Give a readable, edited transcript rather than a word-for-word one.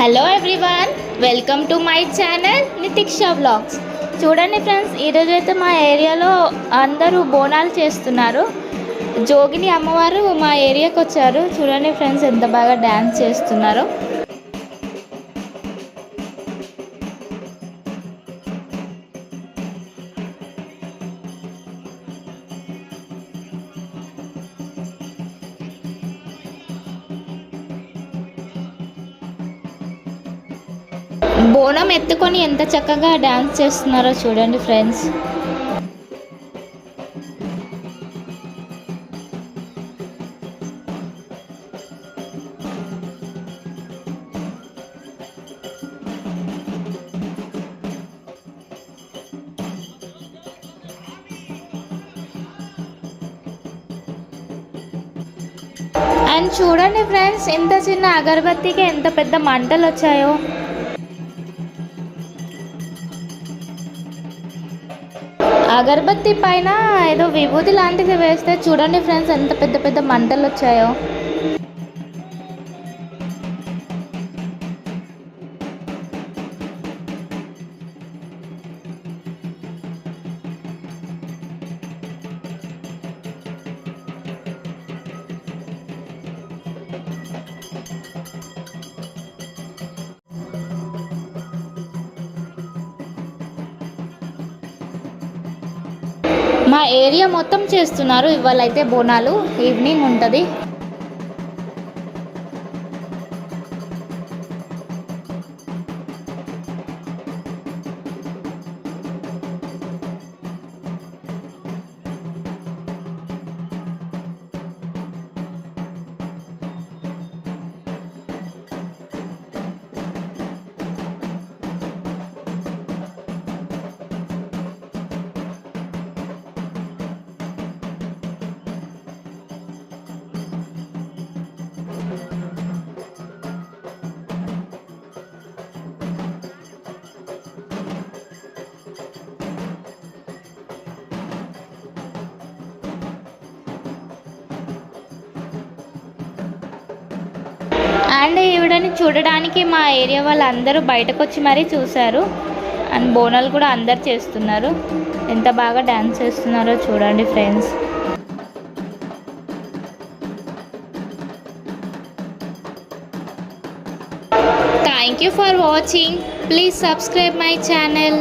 Hello everyone, welcome to my channel Nitiksha vlogs. చూడండి friends, ఈరోజు అయితే మా ఏరియాలో అందరూ బోనాలు చేస్తున్నారు. జోగిని అమ్మవారు మా ఏరియాకి వచ్చారు. చూడండి ఫ్రెండ్స్, ఎంత బాగా డ్యాన్స్ చేస్తున్నారో. బోనం ఎత్తుకొని ఎంత చక్కగా డ్యాన్స్ చేస్తున్నారో చూడండి ఫ్రెండ్స్. అండ్ చూడండి ఫ్రెండ్స్, ఇంత చిన్న అగరబత్తికి ఎంత పెద్ద మంటలు వచ్చాయో. అగరబత్తి పైన ఏదో విభూతి లాంటిది వేస్తే చూడండి ఫ్రెండ్స్, ఎంత పెద్ద పెద్ద మంటలు వచ్చాయో. మా ఏరియా మొత్తం చేస్తున్నారు ఇవాళ అయితే బోనాలు. ఈవినింగ్ ఉంటుంది. అండ్ ఈవిడని చూడడానికి మా ఏరియా వాళ్ళందరూ బయటకు వచ్చి మరీ చూశారు. అండ్ బోనాలు కూడా అందరు చేస్తున్నారు. ఎంత బాగా డ్యాన్స్ చేస్తున్నారో చూడండి friends. Thank you for watching. Please subscribe my channel.